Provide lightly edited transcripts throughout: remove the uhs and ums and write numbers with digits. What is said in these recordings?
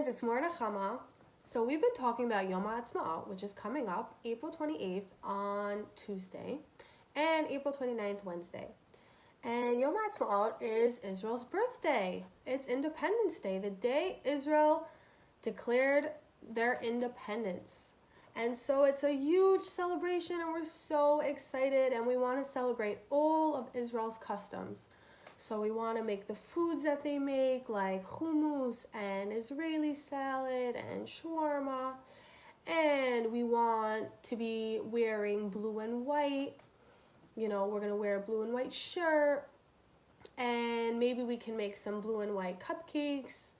friends, it's Morah Nechama. So we've been talking about Yom HaAtzmaut, which is coming up April 28th on Tuesday and April 29th Wednesday. And Yom HaAtzmaut is Israel's birthday. It's Independence Day, the day Israel declared their independence. And so it's a huge celebration and we're so excited and we want to celebrate all of Israel's customs. So we want to make the foods that they make, like hummus and Israeli salad and shawarma. And we want to be wearing blue and white. You know, we're going to wear a blue and white shirt. And maybe we can make some blue and white cupcakes.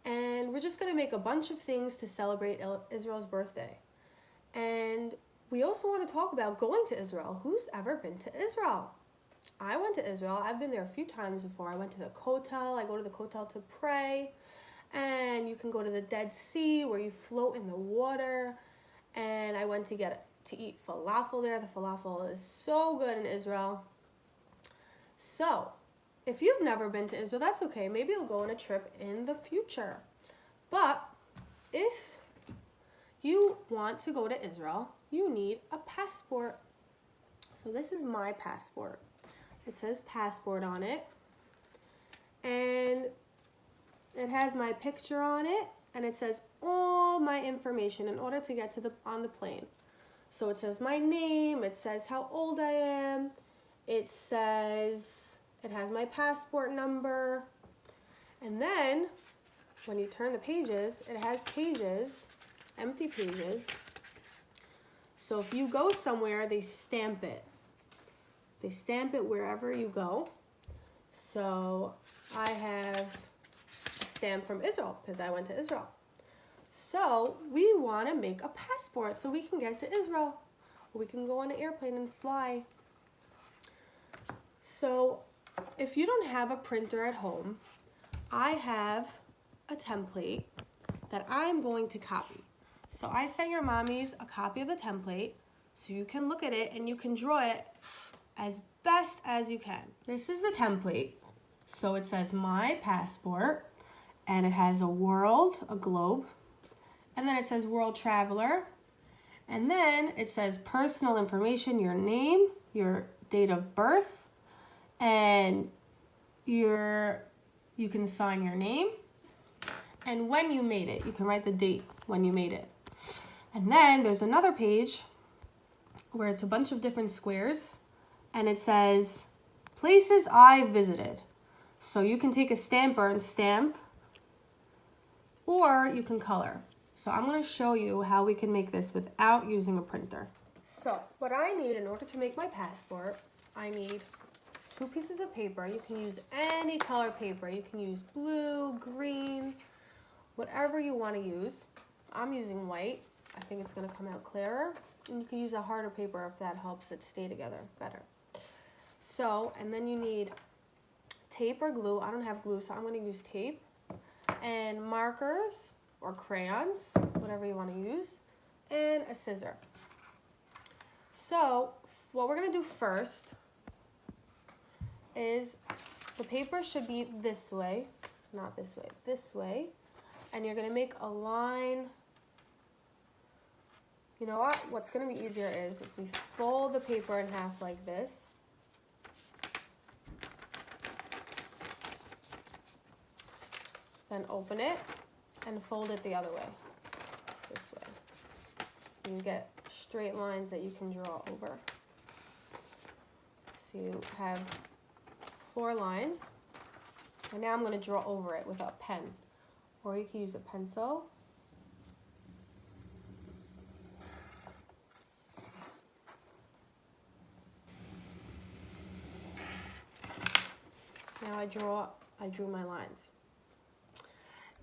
And we're just going to make a bunch of things to celebrate Israel's birthday. And we also want to talk about going to Israel. Who's ever been to Israel? I went to Israel. I've been there a few times before. I went to the Kotel. I go to the Kotel to pray. And you can go to the Dead Sea where you float in the water. And I went to eat falafel there. The falafel is so good in Israel. So, if you've never been to Israel, that's okay. Maybe you'll go on a trip in the future. But if you want to go to Israel, you need a passport. So this is my passport. It says passport on it. And it has my picture on it. And it says all my information in order to get on the plane. So it says my name. It says how old I am. It has my passport number. And then when you turn the pages, it has pages, empty pages. So if you go somewhere, they stamp it. They stamp it wherever you go. So I have a stamp from Israel because I went to Israel. So we want to make a passport so we can get to Israel. We can go on an airplane and fly. So if you don't have a printer at home, I have a template that I'm going to copy. So I sent your mommies a copy of the template so you can look at it and you can draw it as best as you can. This is the template. So it says my passport and it has a world, a globe, and then it says world traveler, and then it says personal information, your name, your date of birth, and you can sign your name, and when you made it. You can write the date when you made it. And then there's another page where it's a bunch of different squares, and it says places I visited. So you can take a stamper and stamp, or you can color. So I'm going to show you how we can make this without using a printer. So what I need in order to make my passport, I need 2 pieces of paper. You can use any color paper. You can use blue, green, whatever you want to use. I'm using white. I think it's going to come out clearer. And you can use a harder paper if that helps it stay together better. So, and then you need tape or glue. I don't have glue, so I'm going to use tape. And markers or crayons, whatever you want to use. And a scissor. So, what we're going to do first is the paper should be this way, not this way, this way. And you're going to make a line. You know what? What's going to be easier is if we fold the paper in half like this. Then open it and fold it the other way, this way. You get straight lines that you can draw over. So you have 4 lines. And now I'm going to draw over it with a pen. Or you can use a pencil. Now I drew my lines.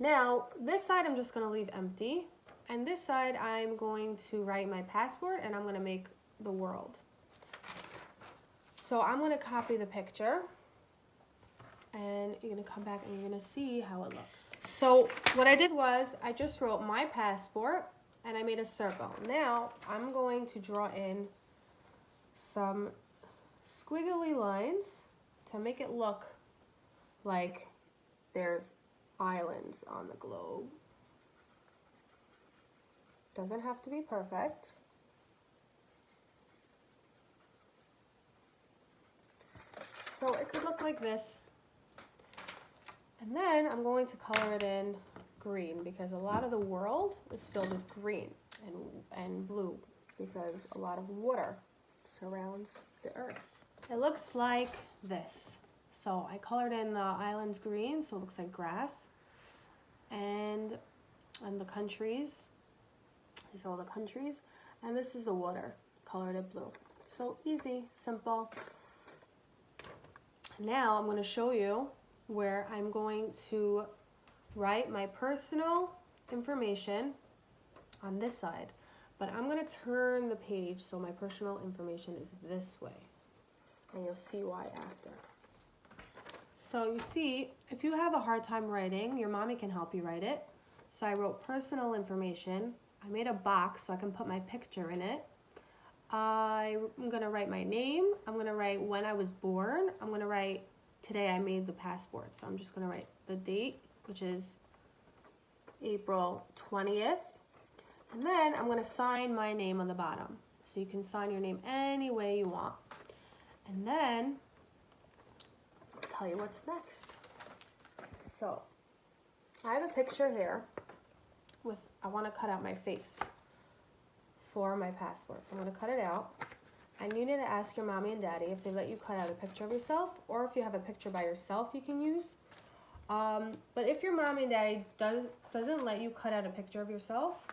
Now, this side I'm just going to leave empty. And this side I'm going to write my passport and I'm going to make the world. So I'm going to copy the picture. And you're going to come back and you're going to see how it looks. So what I did was I just wrote my passport and I made a circle. Now I'm going to draw in some squiggly lines to make it look like there's islands on the globe. Doesn't have to be perfect. So it could look like this. And then I'm going to color it in green because a lot of the world is filled with green and blue because a lot of water surrounds the earth. It looks like this. So I colored in the islands green, so it looks like grass. And the countries, these are all the countries. And this is the water, colored it blue. So easy, simple. Now I'm going to show you where I'm going to write my personal information on this side. But I'm going to turn the page so my personal information is this way. And you'll see why after. So you see, if you have a hard time writing, your mommy can help you write it. So I wrote personal information. I made a box so I can put my picture in it. I'm going to write my name. I'm going to write when I was born. I'm going to write today I made the passport. So I'm just going to write the date, which is April 20th. And then I'm going to sign my name on the bottom. So you can sign your name any way you want. And then I'll tell you what's next. So I have a picture here with, I want to cut out my face for my passport. So I'm going to cut it out. I needed to ask your mommy and daddy if they let you cut out a picture of yourself, or if you have a picture by yourself you can use. But if your mommy and daddy doesn't let you cut out a picture of yourself,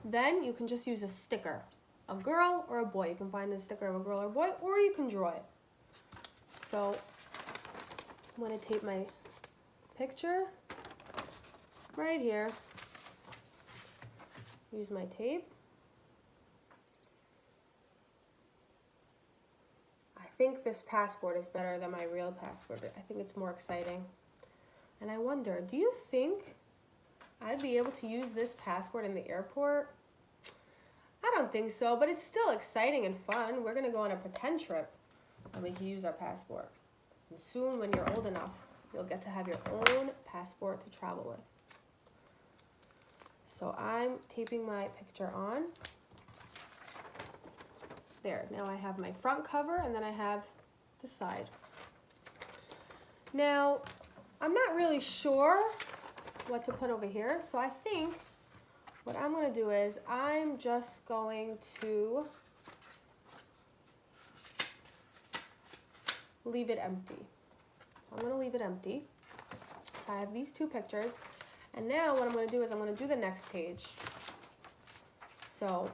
then you can just use a sticker. A girl or a boy. You can find the sticker of a girl or a boy, or you can draw it. So I'm going to tape my picture right here. Use my tape. I think this passport is better than my real passport. I think it's more exciting. And I wonder, do you think I'd be able to use this passport in the airport? I don't think so, but it's still exciting and fun. We're going to go on a pretend trip and we can use our passport. And soon, when you're old enough, you'll get to have your own passport to travel with. So I'm taping my picture on. There, now I have my front cover and then I have the side. Now, I'm not really sure what to put over here, so I think what I'm going to do is I'm just going to leave it empty. So I'm going to leave it empty. So I have these two pictures. And now what I'm going to do is I'm going to do the next page. So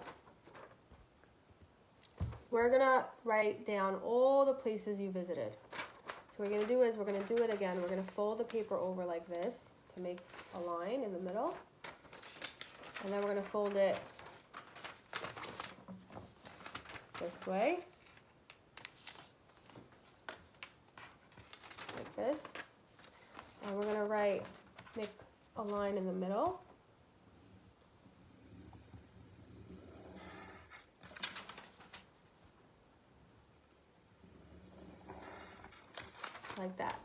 we're going to write down all the places you visited. So what we're going to do is we're going to do it again. We're going to fold the paper over like this to make a line in the middle. And then we're going to fold it this way, like this. And we're going to make a line in the middle. Like that.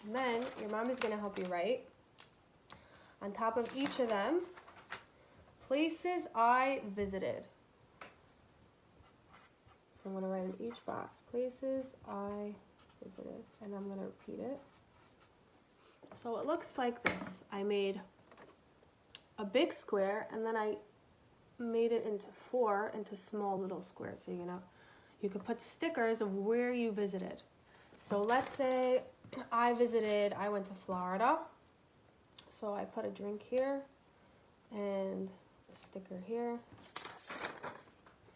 And then your mom is going to help you write on top of each of them, places I visited. So I'm going to write in each box, places I visited, and I'm going to repeat it. So it looks like this. I made a big square, and then I made it into 4 small little squares. So you could put stickers of where you visited. So let's say I went to Florida. So I put a drink here and a sticker here.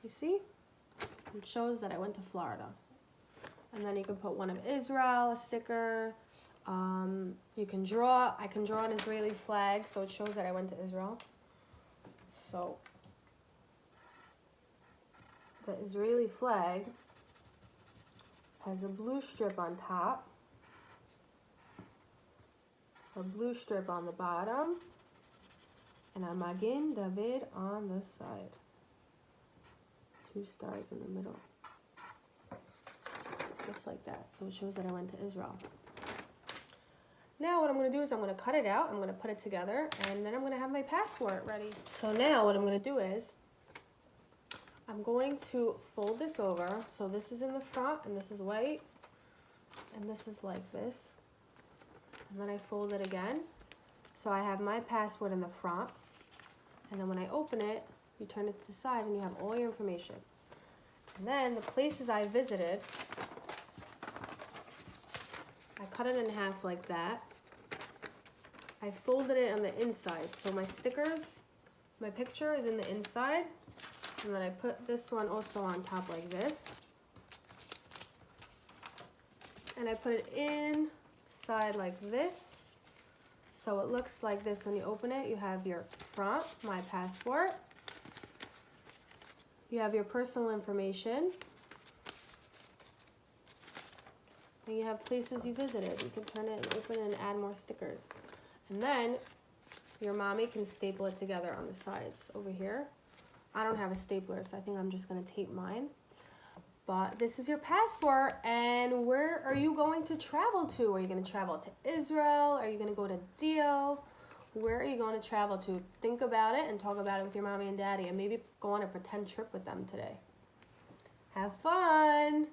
You see? It shows that I went to Florida. And then you can put one of Israel, a sticker. I can draw an Israeli flag, so it shows that I went to Israel. So the Israeli flag has a blue strip on top, a blue strip on the bottom, and a Magen David on the side. 2 stars in the middle. Just like that. So it shows that I went to Israel. Now what I'm going to do is I'm going to cut it out, I'm going to put it together, and then I'm going to have my passport ready. So now what I'm going to do is I'm going to fold this over. So this is in the front, and this is white, and this is like this. And then I fold it again. So I have my passport in the front, and then when I open it, you turn it to the side and you have all your information. And then the places I visited, I cut it in half like that. I folded it on the inside. So my stickers, my picture is in the inside. And then I put this one also on top like this. And I put it inside like this. So it looks like this when you open it. You have your front, my passport. You have your personal information. And you have places you visited. You can turn it and open it and add more stickers. And then your mommy can staple it together on the sides over here. I don't have a stapler, so I think I'm just going to tape mine. But this is your passport, and where are you going to travel to? Are you going to travel to Israel? Are you going to go to Dio? Where are you going to travel to? Think about it and talk about it with your mommy and daddy, and maybe go on a pretend trip with them today. Have fun!